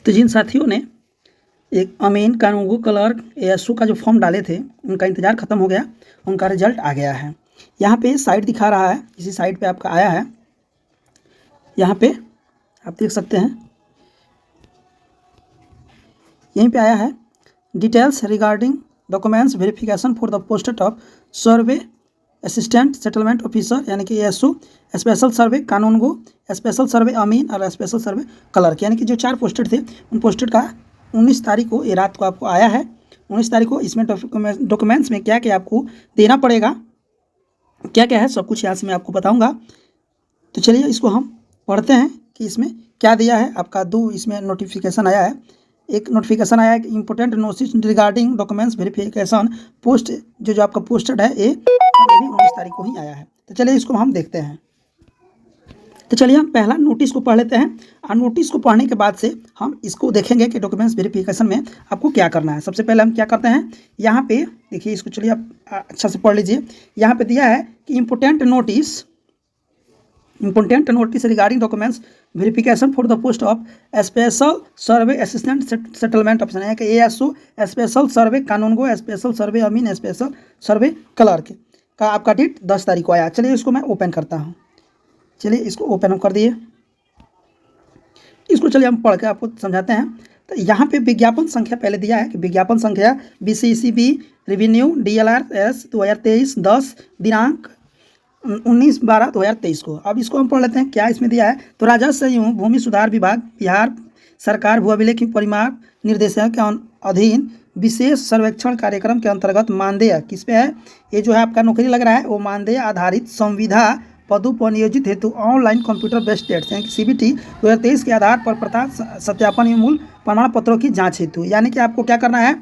तो जिन साथियों ने एक अमीन कानूनगो क्लर्क एएसओ का जो फॉर्म डाले थे उनका इंतज़ार ख़त्म हो गया, उनका रिजल्ट आ गया है। यहाँ पे साइट दिखा रहा है, इसी साइट पे आपका आया है। यहाँ पे आप देख सकते हैं, यहीं पे आया है details regarding documents verification for the post of survey assistant settlement officer यानी कि एएसओ, स्पेशल सर्वे कानूनगो, स्पेशल सर्वे अमीन और स्पेशल सर्वे क्लर्क, यानी कि जो 4 पोस्टेड थे उन पोस्टेड का 19 तारीख को ये रात को आपको आया है। 19 तारीख को इसमें डॉक्यूमेंट्स में क्या क्या आपको देना पड़ेगा, क्या क्या है, सब कुछ यहाँ से मैं आपको बताऊँगा। तो चलिए इसको हम पढ़ते हैं कि इसमें क्या दिया है। आपका 2 इसमें नोटिफिकेशन आया है। एक नोटिफिकेशन आया है कि important notice regarding documents verification post, जो आपका पोस्टेड है ये भी 19 तारीख को ही आया है। तो चलिए इसको हम देखते हैं। तो चलिए हम पहला नोटिस को पढ़ लेते हैं और नोटिस को पढ़ने के बाद से हम इसको देखेंगे कि डॉक्यूमेंट्स वेरिफिकेशन में आपको क्या करना है। सबसे पहले हम क्या करते हैं, यहाँ पे देखिए, इसको चलिए आप अच्छा से पढ़ लीजिए। यहाँ पे दिया है कि important notice regarding documents verification for the post of special survey assistant settlement officer, यानी कि एएसओ, स्पेशल सर्वे कानूनगो, स्पेशल सर्वे अमीन, स्पेशल सर्वे क्लर्क का आपका डेट 10 तारीख को आया। चलिए इसको मैं ओपन करता हूँ। चलिए इसको ओपन हम कर दिए। इसको चलिए हम पढ़ के आपको समझाते हैं। तो यहाँ पे विज्ञापन संख्या पहले दिया है कि विज्ञापन संख्या BCECB रेवेन्यू DLRS 2023 10 दिनांक 19/12/2023 को। अब इसको हम पढ़ लेते हैं क्या इसमें दिया है। तो राजस्व एवं भूमि सुधार विभाग बिहार सरकार भू अभिलेख परिमाण निर्देशक के अधीन विशेष सर्वेक्षण कार्यक्रम के अंतर्गत मानदेय किस पे है, ये जो है आपका नौकरी लग रहा है वो मानदेय आधारित संविदा पदों पर नियोजित हेतु ऑनलाइन कंप्यूटर बेस्ड टेस्ट यानी कि CBT 2023 के आधार पर प्रथा सत्यापन एवं मूल प्रमाण पत्रों की जांच हेतु, यानी कि आपको क्या करना है,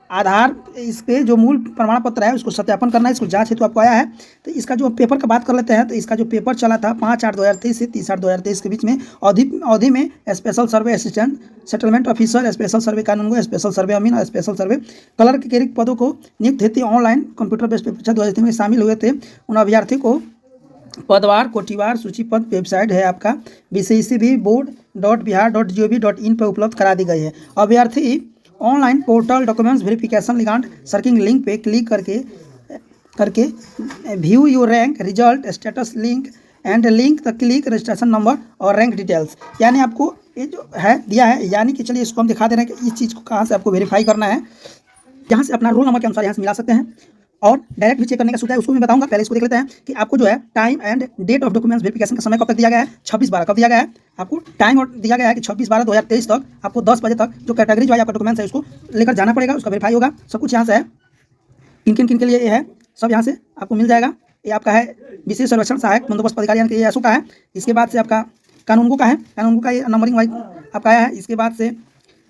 आधार इस पे जो मूल प्रमाण पत्र है उसको सत्यापन करना है, इसको जांच हेतु आपको आया है। तो इसका जो पेपर का बात कर लेते हैं, तो इसका जो पेपर चला था 5/8/2023 से 30/8/2023 के बीच में अवधि में स्पेशल सर्वे असिस्टेंट सेटलमेंट ऑफिसर, स्पेशल सर्वे कानूनगो, स्पेशल सर्वे अमीन और स्पेशल सर्वे क्लर्क के रिक्त पदों को नियुक्त हेतु ऑनलाइन कंप्यूटर बेस्ड परीक्षा 2023 में शामिल हुए थे। उन अभ्यर्थी को पदवार कोटिवार सूचीबद्ध वेबसाइट है आपका BCECBboard.bihar.gov.in पर उपलब्ध करा दी गई है। अभ्यर्थी ऑनलाइन पोर्टल डॉक्यूमेंट्स वेरिफिकेशन लिगांड सर्किंग लिंक पे क्लिक करके view your rank result status link and link the click registration number और रैंक डिटेल्स, यानी आपको ये जो है दिया है, यानी कि चलिए इसको हम दिखा दे रहे हैं कि इस चीज़ को कहाँ से आपको वेरीफाई करना है। यहाँ से अपना रोल नंबर के अनुसार यहाँ से मिला सकते हैं और डायरेक्ट भी चेक करने का सुविधा है, उसको मैं बताऊंगा। पहले इसको देख लेते हैं कि आपको जो है time and date of documents verification का समय कब तक दिया गया है, 26/12 कब दिया गया है आपको टाइम, और दिया गया है कि 26/12/2023 तक आपको 10 बजे तक जो कैटेगरी वाइज आपका डॉक्यूमेंट्स है उसको लेकर जाना पड़ेगा, उसका वेरीफाई होगा। सब कुछ यहाँ से है, किन के लिए ये है सब यहाँ से आपको मिल जाएगा। ये आपका है विशेष सर्वेक्षण सहायक बंदोबस्त अधिकारी यानी कि एएसओ का है। इसके बाद से आपका कानूनगो का है, कानूनगो का ये नंबरिंग वाइज आपका आया है। इसके बाद से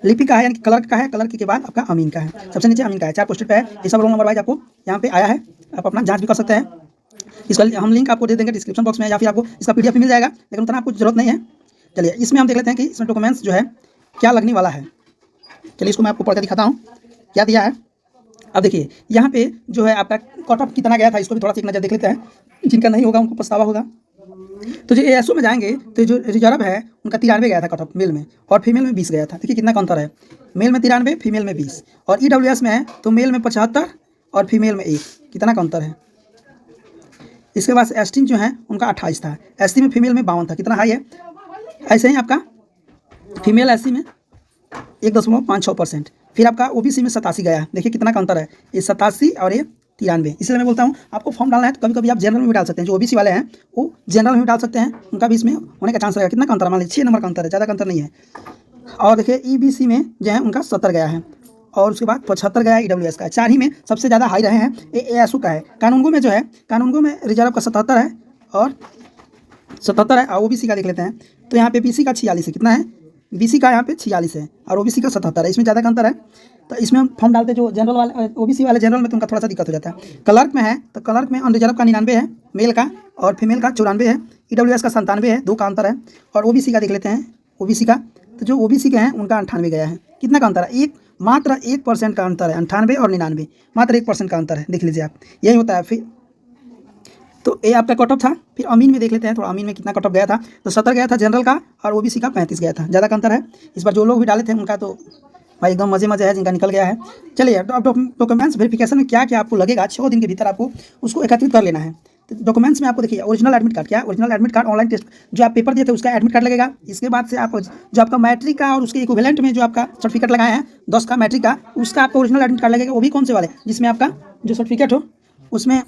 लिपि का है यानी कि क्लर्क का है, क्लर्क के बाद आपका अमीन का है, सबसे नीचे अमीन का है। 4 पोस्टेड पे है, ये सब रोल नंबर वाइज आपको यहाँ पे आया है, आप अपना जांच भी कर सकते हैं। इसका हम लिंक आपको दे देंगे डिस्क्रिप्शन बॉक्स में, या फिर आपको इसका PDF मिल जाएगा, लेकिन उतना आपको जरूरत नहीं है। चलिए इसमें हम देख लेते हैं कि इसमें डॉक्यूमेंट्स जो है क्या लगने वाला है। चलिए इसको मैं आपको पढ़ के दिखाता हूँ क्या दिया है। अब देखिए यहाँ पे जो है आपका कट ऑफ कितना गया था, इसको भी थोड़ा सा एक नज़र देख लेते हैं। जिनका नहीं होगा उनको पछतावा होगा। तो जो एएसओ में जाएंगे तो जो रिजर्व है उनका 93 गया था कट ऑफ मेल में, और फीमेल में 20 गया था। देखिए कितना का अंतर है, मेल में 93 फीमेल में 20। और EWS में है तो मेल में 75 और फीमेल में 1, कितना का अंतर है। इसके बाद ST जो है उनका 28 था, SC में फीमेल में 52 था, कितना हाई है। ऐसे ही आपका फीमेल SC में 1.56%, फिर आपका OBC में 87 गया। देखिए कितना का अंतर है, ये 87 और ये 93। इसलिए मैं बोलता हूँ आपको फॉर्म डालना है तो कभी कभी आप जनरल में भी डाल सकते हैं। जो OBC वाले हैं वो जनरल में भी डाल सकते हैं, उनका भी इसमें होने का चांस रहेगा। कितना का अंतर, मान लीजिए 6 नंबर का अंतर है, ज़्यादा का अंतर नहीं है। और देखिए EBC में जो है उनका 70 गया है, और उसके बाद 75 गया है EWS का। 4 ही में सबसे ज़्यादा हाई रहे हैं एएसओ का है। कानूनगो में जो है, कानूनगो में रिजर्व का 77 है और 77 है। और OBC का देख लेते हैं तो यहाँ पे BC का 46 है, कितना है, BC का यहाँ पे 46 है और OBC का 77 है, इसमें ज़्यादा का अंतर है। तो इसमें हम फॉर्म डालते जो जनरल वाले OBC वाले जनरल में तो उनका थोड़ा सा दिक्कत हो जाता है। क्लर्क में है तो क्लर्क में अनरिजर्व का 99 है मेल का, और फीमेल का 94 है। EWS का 97 है, 2 का अंतर है। और OBC का देख लेते हैं, OBC का तो जो OBC के हैं उनका 98 गया है। कितना का अंतर है, मात्र 1% का अंतर है, 98 और 99, मात्र 1% का अंतर है। देख लीजिए आप, यही होता है। फिर तो ये आपका कट ऑफ था। फिर अमीन में देख लेते हैं थोड़ा, अमीन में कितना कट ऑफ गया था। तो 70 गया था जनरल का और ओबीसी का 35 गया था, ज़्यादा का अंतर है। इस बार जो लोग भी डाले थे उनका तो भाई एकदम मज़े है, जिनका निकल गया है। चलिए अब डॉक्यूमेंट्स वेरिफिकेशन में क्या क्या आपको लगेगा, 6 दिन के भीतर आपको उसको एकत्रित कर लेना है। तो डॉक्यूमेंट्स में आपको देखिए ओरिजिनल एडमिट कार्ड, क्या original admit card, online test जो आप पेपर दिए थे उसका एडमिट कार्ड लगेगा। इसके बाद से आप जो आपका मैट्रिक का और उसके इक्विवेलेंट में जो आपका सर्टिफिकेट लगाए हैं 10 का मैट्रिक का, उसका आपका ओरिजिनल एडमिट कार्ड लगेगा। वो भी कौन से वाले, जिसमें आपका जो सर्टिफिकेट हो उसमें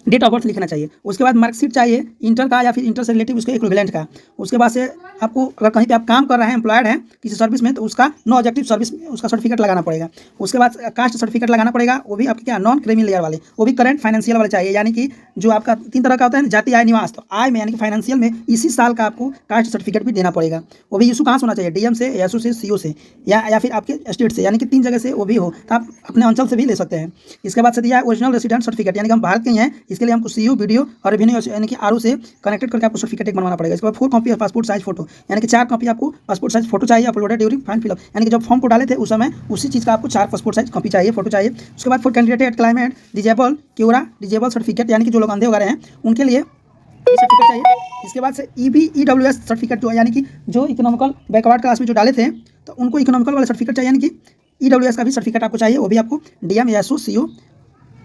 डेट ऑफ बर्थ लिखना चाहिए। उसके बाद मार्कशीट चाहिए इंटर का या फिर इंटर से रिलेटिव उसके इक्विवेलेंट का। उसके बाद से आपको अगर कहीं पे आप काम कर रहे हैं, एम्प्लॉयड हैं किसी सर्विस में, तो उसका नो ऑब्जेक्टिव सर्विस उसका सर्टिफिकेट लगाना पड़ेगा। उसके बाद कास्ट सर्टिफिकेट लगाना पड़ेगा, वो भी आपके क्या नॉन क्रिमिनल लेयर वाले, वो भी करंट फाइनेंशियल वाले चाहिए। यानी कि जो आपका 3 तरह का होता है, जाति आय निवास, तो आय में यानी कि फाइनेंशियल में इसी साल का आपको कास्ट सर्टिफिकेट भी देना पड़ेगा। वो भी इशू कहाँ से होना चाहिए, डीएम से, एसओ से, सीओ से या फिर आपके स्टेट से, यानी कि 3 जगह से वो भी हो, तो आप अपने अंचल से भी ले सकते हैं। इसके बाद से दिया है ओरिजिनल रेसिडेंट सर्टिफिकेट, यानी कि हम भारत के ही हैं, इसके लिए हमको सीओ वीडियो और रेवेन्यू यानी कि आरओ से कनेक्टेड करके आपको सर्टिफिकेट एक बनवाना पड़ेगा। इसके बाद 4 copy of passport size photo, यानी कि 4 कॉपी आपको पासपोर्ट साइज फोटो चाहिए अपलोडेड ड्यूरिंग फॉर्म फिलअप, यानी कि जब फॉर्म को डाले थे उस समय उसी चीज़ का आपको 4 पासपोर्ट साइज कॉपी चाहिए, फोटो चाहिए। उसके बाद for candidate at climate disable क्यूरा डिजेबल सर्टिफिकेट, यानी कि जो लोग अंधे वगैरह हैं उनके लिए सर्टिफिकेट चाहिए। इसके बाद से ईडब्ल्यूएस सर्टिफिकेट जो, यानी कि जो इकोनॉमिकल बैकवर्ड क्लास में जो डाले थे तो उनको इकोनॉमिकल वाला सर्टिफिकेट चाहिए, यानी कि ईडब्ल्यूएस का भी सर्टिफिकेट आपको चाहिए, वो भी आपको डीएम एसओ सीओ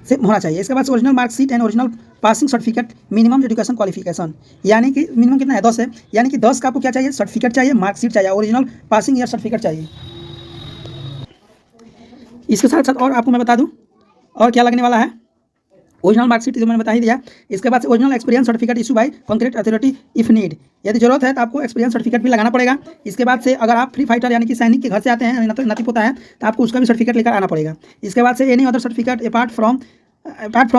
से होना चाहिए। इसके बाद से original marksheet and original passing certificate, minimum education qualification, यानी कि मिनिमम कितना है 10 है, यानी कि 10 का आपको क्या चाहिए, सर्टिफिकेट चाहिए, मार्कशीट चाहिए, ओरिजिनल पासिंग ईयर सर्टिफिकेट चाहिए। इसके साथ साथ और आपको मैं बता दूं और क्या लगने वाला है, ओरिजिनल मार्कशीट जो मैंने बता ही दिया। इसके बाद से original experience certificate issue bye concrete authority if need, यदि जरूरत है तो आपको एक्सपीरियंस सर्टिफिकेट भी लगाना पड़ेगा। इसके बाद से अगर आप फ्री फाइटर यानी कि सैनिक के घर से आते हैं, नाती पोता है, तो आपको उसका भी सर्टिफिकेट लेकर आना पड़ेगा। इसके बाद से any other certificate apart from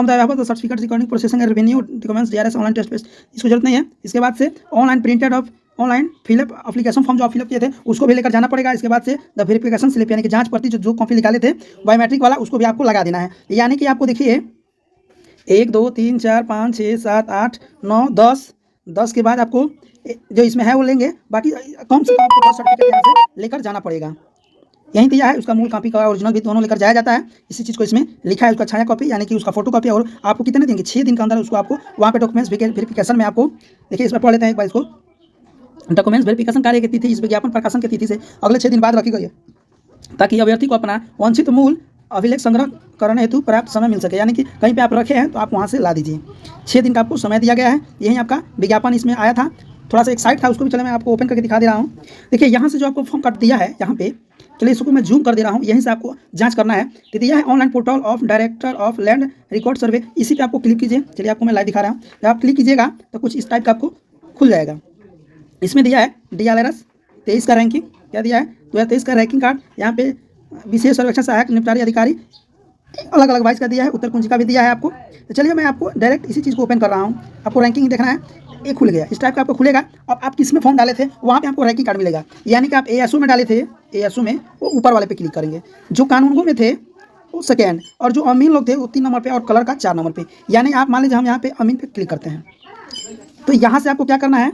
the certificate recording processing revenue documents DRS online test based, इसको जरूरत नहीं है। इसके बाद से online printed of online fill up application form जो आप फिलअप किए थे उसको भी लेकर जाना पड़ेगा। इसके बाद से द वेरिफिकेशन स्लिप, यानी कि जांच पर्ची जो कॉपी निकाले थे बायोमेट्रिक वाला, उसको भी आपको लगा देना है। यानी कि आपको देखिए 1 2 3 4 5 6 7 8 9 10 के बाद आपको जो इसमें है वो लेंगे, बाकी कम से कम आपको 10 सर्टिफिकेट यहाँ से लेकर जाना पड़ेगा। यहीं दिया है, उसका मूल कॉपी का ओरिजिनल भी दोनों लेकर जाया जाता है। इसी चीज़ को इसमें लिखा है, उसका छाया कॉपी यानी कि उसका फोटो कॉपी। और आपको कितने देंगे, 6 दिन के अंदर उसको आपको वहाँ पे डॉक्यूमेंट्स वेरिफिकेशन में आपको देखिए, इसमें पढ़ लेते हैं एक बार इसको। डॉक्यूमेंट्स वेरिफिकेशन कार्य की तिथि इस विज्ञापन प्रकाशन की तिथि से अगले 6 दिन बाद रखी गई है, ताकि अभ्यर्थी को अपना वांछित मूल अभिलेख संग्रह करने हेतु पर्याप्त समय मिल सके। यानी कि कहीं पे आप रखे हैं तो आप वहाँ से ला दीजिए। 6 दिन का आपको समय दिया गया है। यही आपका विज्ञापन इसमें आया था। थोड़ा सा एक साइट था, उसको भी चले मैं आपको ओपन करके दिखा दे रहा हूँ। देखिए यहाँ से जो आपको फॉर्म कट दिया है यहाँ पे, चलिए इसको मैं जूम कर दे रहा हूँ, यहीं से आपको जांच करना है। तो दिया है online portal of director of land record survey, इसी पे आपको क्लिक कीजिए। चलिए आपको मैं लाइव दिखा रहा हूँ। जब आप क्लिक कीजिएगा तो कुछ इस टाइप का आपको खुल जाएगा। इसमें दिया है DLRS 23 का रैंकिंग, क्या दिया है 2023 का रैंकिंग कार्ड। यहाँ पे विशेष सर्वेक्षण सहायक निपटारी अधिकारी अलग अलग वाइज का दिया है, उत्तर कुंजी का भी दिया है आपको। तो चलिए मैं आपको डायरेक्ट इसी चीज़ को ओपन कर रहा हूँ। आपको रैंकिंग देखना है, ये खुल गया, इस टाइप का आपको खुलेगा। अब आप किस में फॉर्म डाले थे वहाँ पे आपको रैंकिंग कार्ड मिलेगा। यानी कि आप ASO में डाले थे, ASO में वो ऊपर वाले पे क्लिक करेंगे, जो कानूनगो में थे वो सेकेंड, और जो अमीन लोग थे वो 3 नंबर पे, और कलर का 4 नंबर पे। यानी आप मान लीजिए हम यहाँ पे अमीन पे क्लिक करते हैं, तो यहाँ से आपको क्या करना है,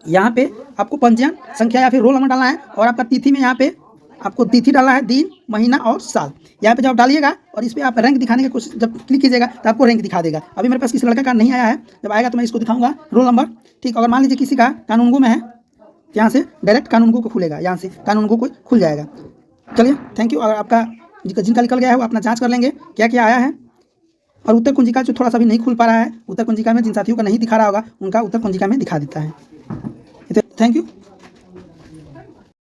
यहाँ पे आपको पंजीयन संख्या या फिर रोल नंबर डालना है, और आपका तिथि में यहाँ पे आपको तिथि डालना है, दिन महीना और साल। यहाँ पे जब डालिएगा और इस पर आप रैंक दिखाने की कोशिश जब क्लिक कीजिएगा तो आपको रैंक दिखा देगा। अभी मेरे पास किसी लड़के का नहीं आया है, जब आएगा तो मैं इसको दिखाऊंगा रोल नंबर। ठीक, अगर मान लीजिए किसी का कानूनगो में है, यहाँ से डायरेक्ट कानूनगो को खुलेगा, यहाँ से कानूनगो को खुल जाएगा। चलिए थैंक यू। अगर आपका जिनका निकल गया है वो अपना जाँच कर लेंगे क्या क्या आया है। और उत्तर कुंजिका जो थोड़ा सा भी नहीं खुल पा रहा है, उत्तर कुंजिका में जिन साथियों का नहीं दिखा रहा होगा उनका उत्तर कुंजिका में दिखा देता है। Thank you.